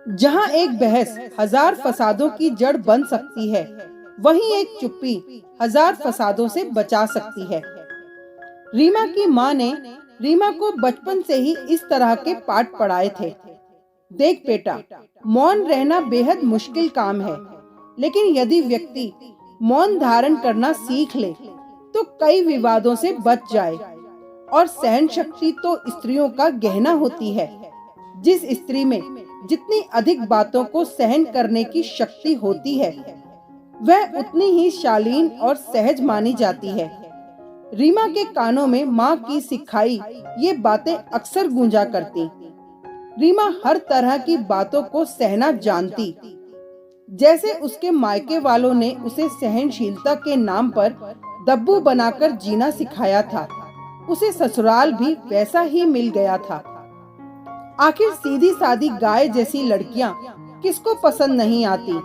जहाँ एक बहस हजार फसादों की जड़ बन सकती है, वहीं एक चुप्पी हजार फसादों से बचा सकती है। रीमा की माँ ने रीमा को बचपन से ही इस तरह के पाठ पढ़ाए थे। देख बेटा, मौन रहना बेहद मुश्किल काम है, लेकिन यदि व्यक्ति मौन धारण करना सीख ले, तो कई विवादों से बच जाए। और सहन शक्ति तो स्त्रियों का गहना होती है। जिस स्त्री में जितनी अधिक बातों को सहन करने की शक्ति होती है, वह उतनी ही शालीन और सहज मानी जाती है। रीमा के कानों में माँ की सिखाई ये बातें अक्सर गूंजा करती। रीमा हर तरह की बातों को सहना जानती। जैसे उसके मायके वालों ने उसे सहनशीलता के नाम पर दब्बू बनाकर जीना सिखाया था, उसे ससुराल भी वैसा ही मिल गया था। आखिर सीधी सादी गाय जैसी लड़कियां किसको पसंद नहीं आती।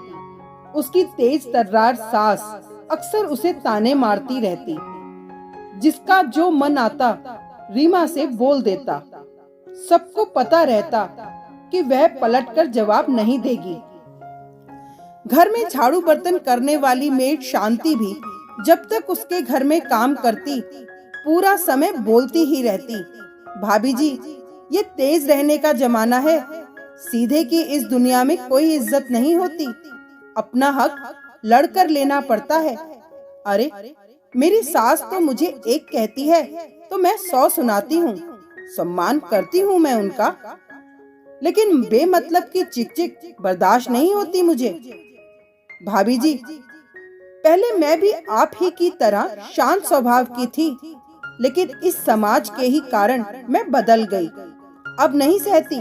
उसकी तेज तर्रार सास अक्सर उसे ताने मारती रहती। जिसका जो मन आता रीमा से बोल देता। सबको पता रहता कि वह पलटकर जवाब नहीं देगी। घर में झाड़ू बर्तन करने वाली मेड शांति भी जब तक उसके घर में काम करती, पूरा समय बोलती ही रहती। भाभी जी, ये तेज रहने का जमाना है। सीधे की इस दुनिया में कोई इज्जत नहीं होती। अपना हक लड़कर लेना पड़ता है। अरे, मेरी सास तो मुझे एक कहती है तो मैं 100 सुनाती हूँ। सम्मान करती हूँ मैं उनका, लेकिन बेमतलब की चिक चिक बर्दाश्त नहीं होती मुझे। भाभी जी, पहले मैं भी आप ही की तरह शांत स्वभाव की थी, लेकिन इस समाज के ही कारण मैं बदल गई। अब नहीं सहती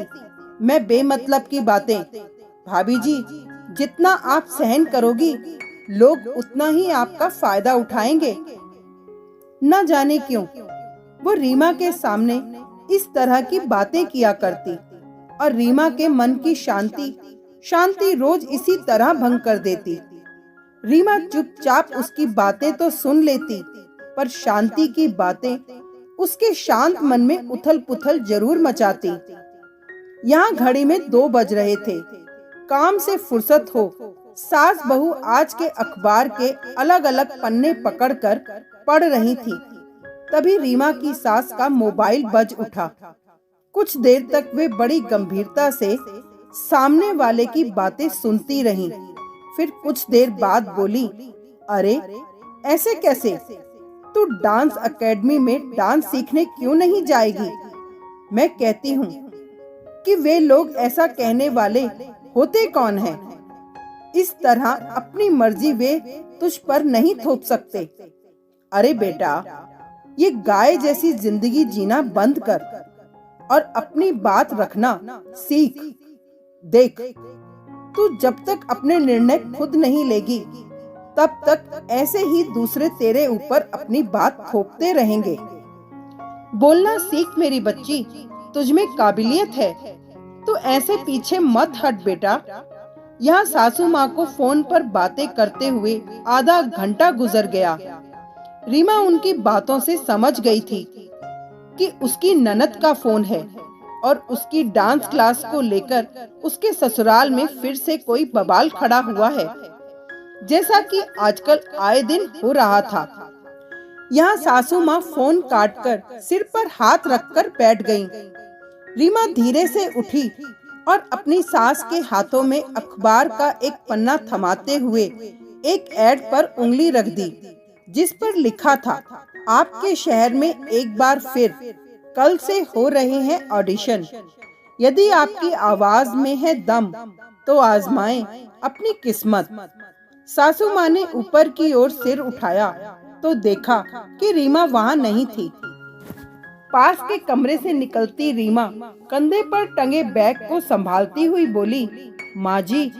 मैं बेमतलब की बातें। भाभी जी, जितना आप सहन करोगी, लोग उतना ही आपका फायदा उठाएंगे। न जाने क्यों वो रीमा के सामने इस तरह की बातें किया करती, और रीमा के मन की शांति रोज इसी तरह भंग कर देती। रीमा चुपचाप उसकी बातें तो सुन लेती, पर शांति की बातें उसके शांत मन में उथल पुथल जरूर मचाती। यहाँ घड़ी में 2 बज रहे थे। काम से फुर्सत हो, सास बहू आज के अखबार के अलग अलग पन्ने पकड़कर पढ़ रही थी। तभी रीमा की सास का मोबाइल बज उठा। कुछ देर तक वे बड़ी गंभीरता से सामने वाले की बातें सुनती रहीं। फिर कुछ देर बाद बोली, अरे ऐसे कैसे? तू डांस एकेडमी में डांस सीखने क्यों नहीं जाएगी? मैं कहती हूँ कि वे लोग ऐसा कहने वाले होते कौन हैं? इस तरह अपनी मर्जी वे तुझ पर नहीं थोप सकते। अरे बेटा, ये गाय जैसी जिंदगी जीना बंद कर और अपनी बात रखना सीख। देख, तू जब तक अपने निर्णय खुद नहीं लेगी, तब तक ऐसे ही दूसरे तेरे ऊपर अपनी बात थोपते रहेंगे। बोलना सीख मेरी बच्ची, तुझमें काबिलियत है। तू ऐसे पीछे मत हट बेटा। यहाँ सासू माँ को फोन पर बातें करते हुए आधा घंटा गुजर गया। रीमा उनकी बातों से समझ गई थी कि उसकी ननद का फोन है और उसकी डांस क्लास को लेकर उसके ससुराल में फिर से कोई बवाल खड़ा हुआ है, जैसा कि आजकल आए दिन हो रहा था। यहाँ सासू माँ फोन काटकर सिर पर हाथ रखकर बैठ गईं। रीमा धीरे से उठी और अपनी सास के हाथों में अखबार का एक पन्ना थमाते हुए एक ऐड पर उंगली रख दी, जिस पर लिखा था, आपके शहर में एक बार फिर कल से हो रहे हैं ऑडिशन। यदि आपकी आवाज में है दम, तो आजमाएं अपनी किस्मत। सासू माँ ने ऊपर की ओर सिर उठाया तो देखा कि रीमा वहाँ नहीं थी। पास के कमरे से निकलती रीमा कंधे पर टंगे बैग को संभालती हुई बोली, माँ जी,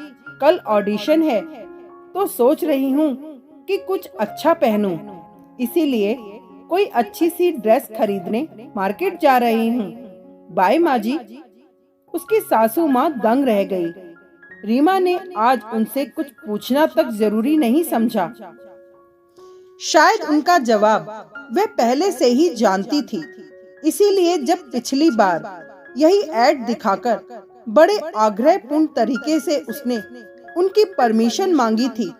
कल ऑडिशन है तो सोच रही हूँ कि कुछ अच्छा पहनूं, इसीलिए कोई अच्छी सी ड्रेस खरीदने मार्केट जा रही हूँ। बाय माँ जी। उसकी सासू माँ दंग रह गई। रीमा ने आज उनसे कुछ पूछना तक जरूरी नहीं समझा। शायद उनका जवाब वह पहले से ही जानती थी। इसीलिए जब पिछली बार यही ऐड दिखाकर बड़े आग्रहपूर्ण तरीके से उसने उनकी परमिशन मांगी थी,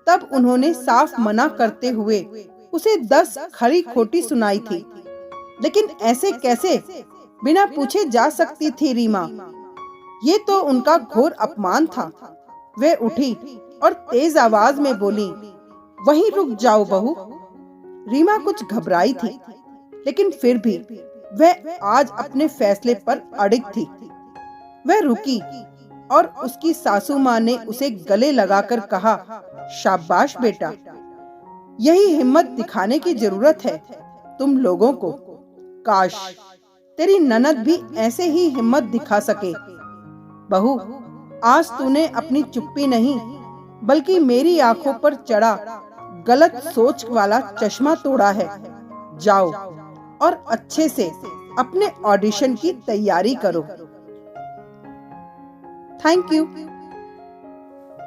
तब उन्होंने साफ मना करते हुए उसे 10 खरी खोटी सुनाई थी। लेकिन ऐसे कैसे बिना पूछे जा सकती थी रीमा? ये तो उनका घोर अपमान था। वे उठी और तेज आवाज में बोली, वहीं रुक जाओ बहू। रीमा कुछ घबराई थी, लेकिन फिर भी वह आज अपने फैसले पर अड़िग थी। वह रुकी और उसकी सासू माँ ने उसे गले लगाकर कहा, शाबाश बेटा, यही हिम्मत दिखाने की जरूरत है तुम लोगों को। काश तेरी ननद भी ऐसे ही हिम्मत दिखा सके। बहू, आज तूने अपनी चुप्पी नहीं बल्कि मेरी आंखों पर चढ़ा गलत सोच वाला चश्मा तोड़ा है। जाओ और अच्छे से अपने ऑडिशन की तैयारी करो। Thank you.